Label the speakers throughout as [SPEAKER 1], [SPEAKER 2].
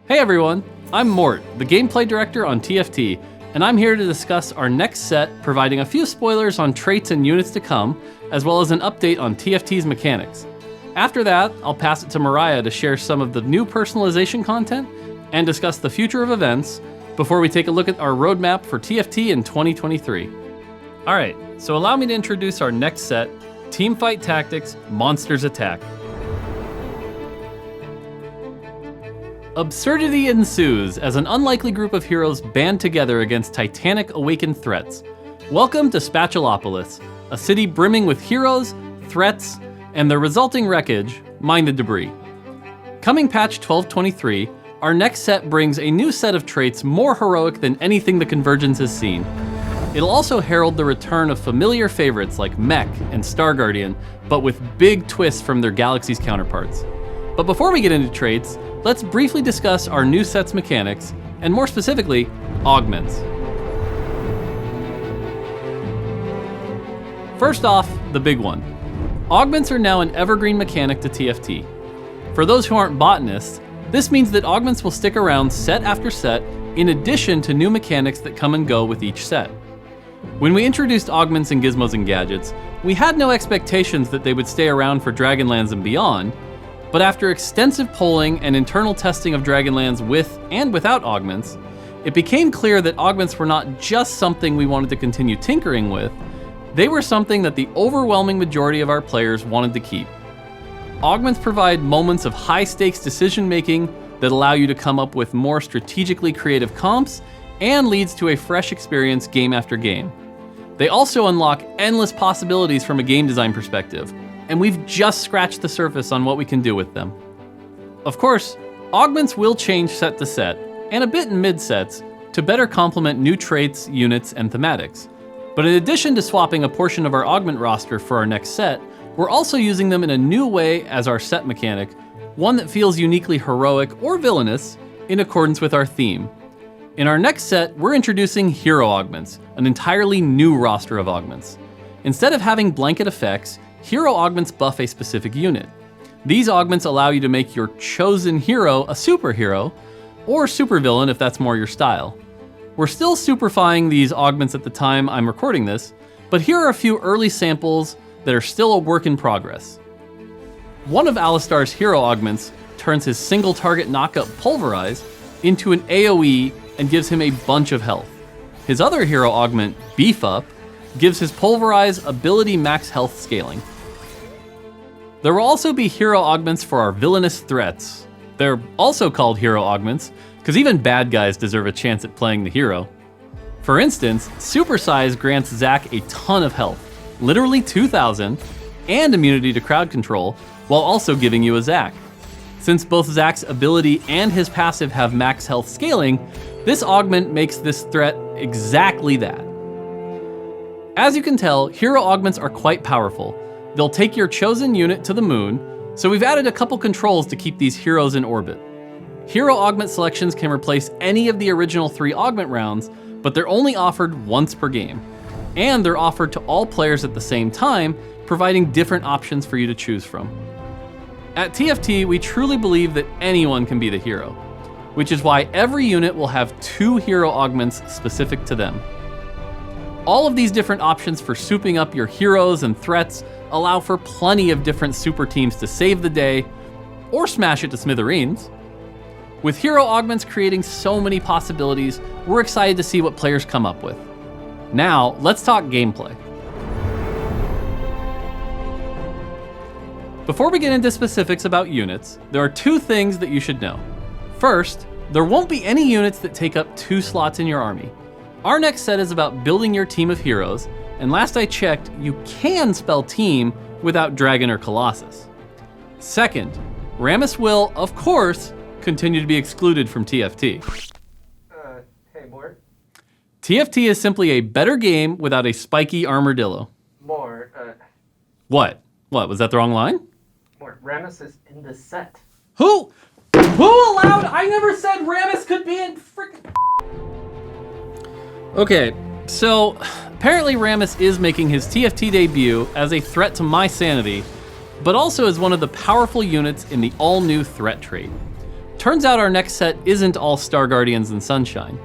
[SPEAKER 1] Hey everyone, I'm Mort, the gameplay director on TFT, and I'm here to discuss our next set, providing a few spoilers on traits and units to come, as well as an update on TFT's mechanics. After that, I'll pass it to Mariah to share some of the new personalization content and discuss the future of events before we take a look at our roadmap for TFT in 2023. Alright, so allow me to introduce our next set, Teamfight Tactics Monsters Attack. Absurdity ensues as an unlikely group of heroes band together against titanic awakened threats. Welcome to Spatulopolis, a city brimming with heroes, threats, and the resulting wreckage, mind the debris. Coming patch 1223, our next set brings a new set of traits more heroic than anything the Convergence has seen. It'll also herald the return of familiar favorites like Mech and Star Guardian, but with big twists from their galaxy's counterparts. But before we get into traits, let's briefly discuss our new set's mechanics, and more specifically, Augments. First off, the big one. Augments are now an evergreen mechanic to TFT. For those who aren't botanists, this means that Augments will stick around set after set in addition to new mechanics that come and go with each set. When we introduced Augments in Gizmos and Gadgets, we had no expectations that they would stay around for Dragonlands and beyond, but after extensive polling and internal testing of Dragonlands with and without Augments, it became clear that Augments were not just something we wanted to continue tinkering with, they were something that the overwhelming majority of our players wanted to keep. Augments provide moments of high-stakes decision-making that allow you to come up with more strategically creative comps and leads to a fresh experience game after game. They also unlock endless possibilities from a game design perspective, and we've just scratched the surface on what we can do with them. Of course, Augments will change set to set, and a bit in mid-sets, to better complement new traits, units, and thematics. But in addition to swapping a portion of our Augment roster for our next set, we're also using them in a new way as our set mechanic, one that feels uniquely heroic or villainous in accordance with our theme. In our next set, we're introducing Hero Augments, an entirely new roster of Augments. Instead of having blanket effects, Hero Augments buff a specific unit. These Augments allow you to make your chosen hero a superhero, or supervillain if that's more your style. We're still superfying these Augments at the time I'm recording this, but here are a few early samples that are still a work in progress. One of Alistar's Hero Augments turns his single target knockup Pulverize into an AoE and gives him a bunch of health. His other hero augment, Beef Up, gives his Pulverize ability max health scaling. There will also be hero augments for our villainous threats. They're also called hero augments, because even bad guys deserve a chance at playing the hero. For instance, Supersize grants Zack a ton of health, literally 2,000, and immunity to crowd control, while also giving you a Zack. Since both Zack's ability and his passive have max health scaling, this augment makes this threat exactly that. As you can tell, hero augments are quite powerful. They'll take your chosen unit to the moon, so we've added a couple controls to keep these heroes in orbit. Hero augment selections can replace any of the original 3 augment rounds, but they're only offered once per game. And they're offered to all players at the same time, providing different options for you to choose from. At TFT, we truly believe that anyone can be the hero, which is why every unit will have 2 hero augments specific to them. All of these different options for souping up your heroes and threats allow for plenty of different super teams to save the day, or smash it to smithereens. With hero augments creating so many possibilities, we're excited to see what players come up with. Now, let's talk gameplay. Before we get into specifics about units, there are 2 things that you should know. First, there won't be any units that take up 2 slots in your army. Our next set is about building your team of heroes, and last I checked, you can spell team without Dragon or Colossus. Second, Rammus will, of course, continue to be excluded from TFT.
[SPEAKER 2] Hey, Mort.
[SPEAKER 1] TFT is simply a better game without a spiky armadillo.
[SPEAKER 2] Mort,
[SPEAKER 1] What? What, was that the wrong line?
[SPEAKER 2] Mort, Rammus is in the set.
[SPEAKER 1] Who allowed? I never said Rammus could be in frickin'. Okay, so apparently Rammus is making his TFT debut as a threat to my sanity, but also as one of the powerful units in the all-new threat trait. Turns out our next set isn't all Star Guardians and Sunshine.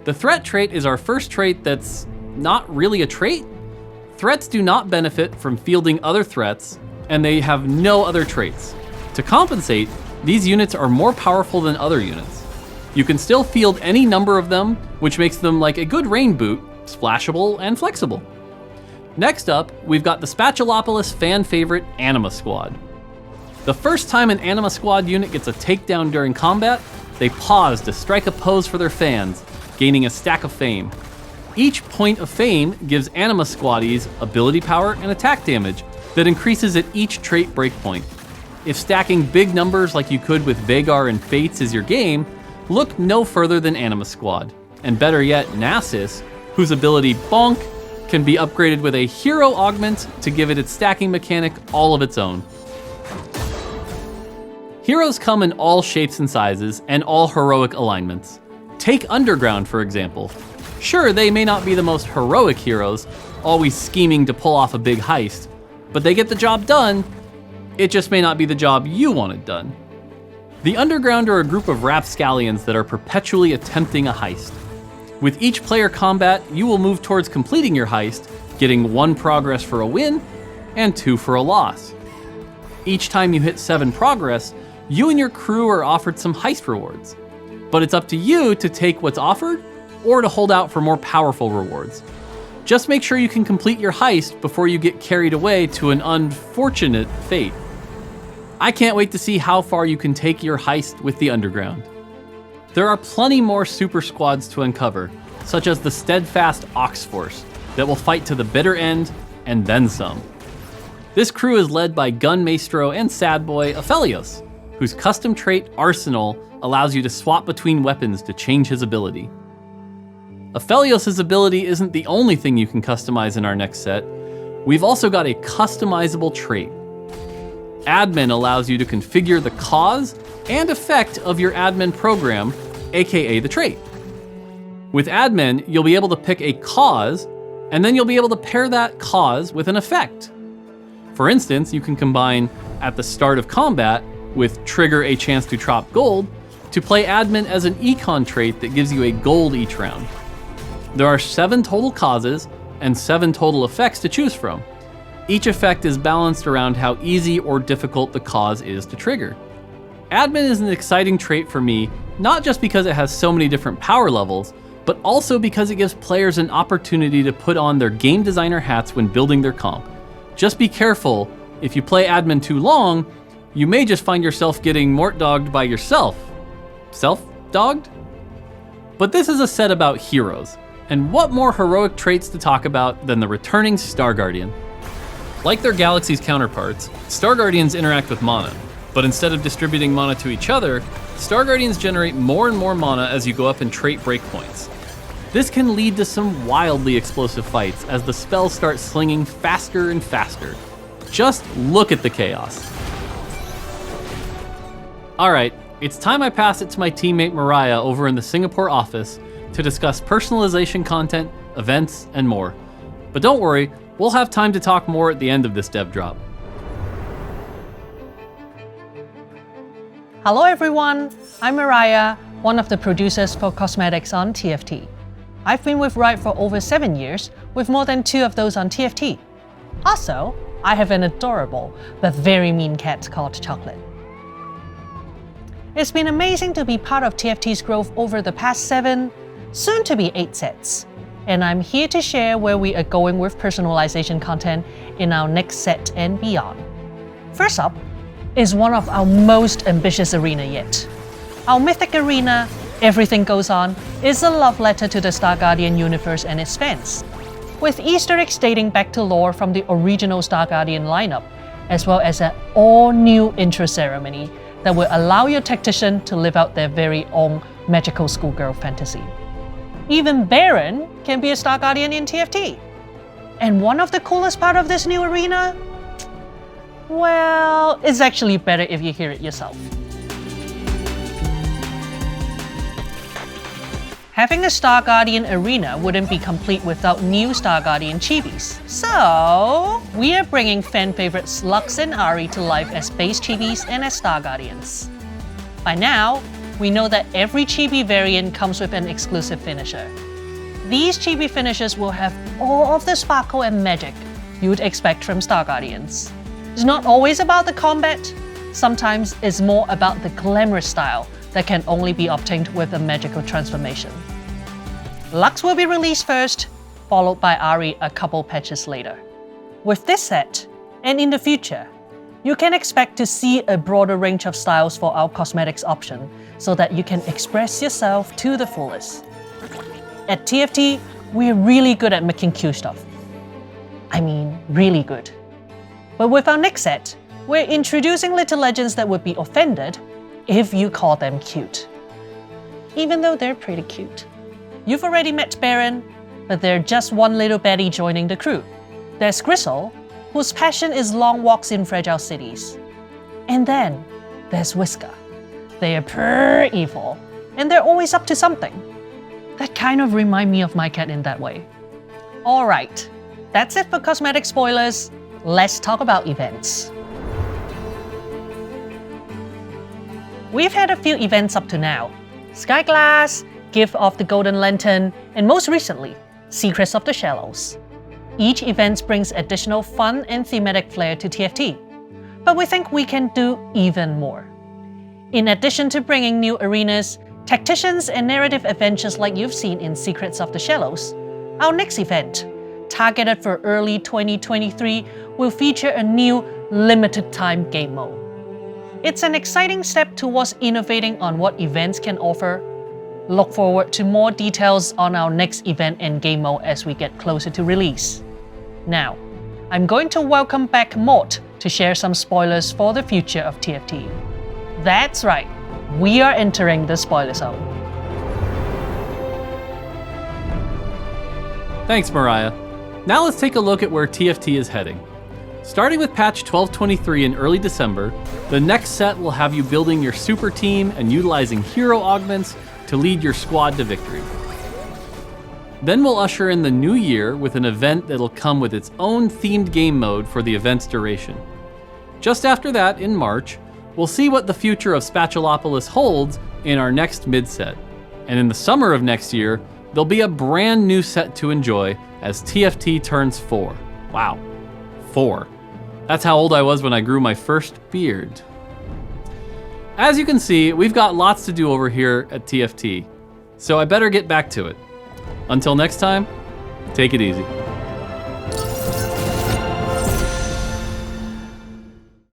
[SPEAKER 1] The threat trait is our first trait that's not really a trait. Threats do not benefit from fielding other threats, and they have no other traits. To compensate, these units are more powerful than other units. You can still field any number of them, which makes them like a good rain boot, splashable and flexible. Next up, we've got the Spatulopolis fan favorite Anima Squad. The first time an Anima Squad unit gets a takedown during combat, they pause to strike a pose for their fans, gaining a stack of fame. Each point of fame gives Anima Squaddies ability power and attack damage that increases at each trait breakpoint. If stacking big numbers like you could with Vagar and Fates is your game, look no further than Anima Squad. And better yet, Nasus, whose ability Bonk can be upgraded with a hero augment to give it its stacking mechanic all of its own. Heroes come in all shapes and sizes and all heroic alignments. Take Underground, for example. Sure, they may not be the most heroic heroes, always scheming to pull off a big heist, but they get the job done. It just may not be the job you wanted done. The Underground are a group of rapscallions that are perpetually attempting a heist. With each player combat, you will move towards completing your heist, getting 1 progress for a win and 2 for a loss. Each time you hit 7 progress, you and your crew are offered some heist rewards. But it's up to you to take what's offered or to hold out for more powerful rewards. Just make sure you can complete your heist before you get carried away to an unfortunate fate. I can't wait to see how far you can take your heist with the Underground. There are plenty more super squads to uncover, such as the Steadfast Ox Force, that will fight to the bitter end and then some. This crew is led by Gun Maestro and Sad Boy Aphelios, whose custom trait Arsenal allows you to swap between weapons to change his ability. Aphelios' ability isn't the only thing you can customize in our next set. We've also got a customizable trait. Admin allows you to configure the cause and effect of your admin program, aka the trait. With admin, you'll be able to pick a cause, and then you'll be able to pair that cause with an effect. For instance, you can combine at the start of combat with trigger a chance to drop gold to play admin as an econ trait that gives you a gold each round. There are 7 total causes and 7 total effects to choose from. Each effect is balanced around how easy or difficult the cause is to trigger. Admin is an exciting trait for me, not just because it has so many different power levels, but also because it gives players an opportunity to put on their game designer hats when building their comp. Just be careful, if you play admin too long, you may just find yourself getting mort-dogged by yourself. Self-dogged? But this is a set about heroes, and what more heroic traits to talk about than the returning Star Guardian? Like their galaxy's counterparts, Star Guardians interact with mana, but instead of distributing mana to each other, Star Guardians generate more and more mana as you go up in trait breakpoints. This can lead to some wildly explosive fights as the spells start slinging faster and faster. Just look at the chaos. Alright, it's time I pass it to my teammate Mariah over in the Singapore office to discuss personalization content, events, and more. But don't worry, we'll have time to talk more at the end of this dev drop.
[SPEAKER 3] Hello everyone, I'm Mariah, one of the producers for cosmetics on TFT. I've been with Riot for over 7 years, with more than 2 of those on TFT. Also, I have an adorable but very mean cat called Chocolate. It's been amazing to be part of TFT's growth over the past 7, soon to be 8 sets. And I'm here to share where we are going with personalization content in our next set and beyond. First up is one of our most ambitious arena yet. Our mythic arena, Everything Goes On, is a love letter to the Star Guardian universe and its fans, with Easter eggs dating back to lore from the original Star Guardian lineup, as well as an all-new intro ceremony that will allow your tactician to live out their very own magical schoolgirl fantasy. Even Baron can be a Star Guardian in TFT. And one of the coolest part of this new arena? Well, it's actually better if you hear it yourself. Having a Star Guardian arena wouldn't be complete without new Star Guardian chibis. So, we are bringing fan favorites Lux and Ari to life as base chibis and as Star Guardians. By now, we know that every chibi variant comes with an exclusive finisher. These chibi finishers will have all of the sparkle and magic you'd expect from Star Guardians. It's not always about the combat, sometimes it's more about the glamorous style that can only be obtained with a magical transformation. Lux will be released first, followed by Ari a couple patches later. With this set, and in the future, you can expect to see a broader range of styles for our cosmetics option so that you can express yourself to the fullest. At TFT, we're really good at making cute stuff. I mean, really good. But with our next set, we're introducing little legends that would be offended if you call them cute. Even though they're pretty cute. You've already met Baron, but they're just one little baddie joining the crew. There's Gristle, whose passion is long walks in fragile cities. And then there's Whisker. They are pure evil, and they're always up to something. That kind of remind me of my cat in that way. Alright, that's it for cosmetic spoilers. Let's talk about events. We've had a few events up to now. Skyglass, Gift of the Golden Lantern, and most recently, Secrets of the Shallows. Each event brings additional fun and thematic flair to TFT, but we think we can do even more. In addition to bringing new arenas, tacticians, and narrative adventures like you've seen in Secrets of the Shallows, our next event, targeted for early 2023, will feature a new limited-time game mode. It's an exciting step towards innovating on what events can offer. Look forward to more details on our next event and game mode as we get closer to release. Now, I'm going to welcome back Mort to share some spoilers for the future of TFT. That's right, we are entering the spoiler zone.
[SPEAKER 1] Thanks, Mariah. Now let's take a look at where TFT is heading. Starting with patch 1223 in early December, the next set will have you building your super team and utilizing hero augments to lead your squad to victory. Then we'll usher in the new year with an event that'll come with its own themed game mode for the event's duration. Just after that, in March, we'll see what the future of Spatulopolis holds in our next mid-set. And in the summer of next year, there'll be a brand new set to enjoy as TFT turns 4. Wow, 4. That's how old I was when I grew my first beard. As you can see, we've got lots to do over here at TFT, so I better get back to it. Until next time, take it easy.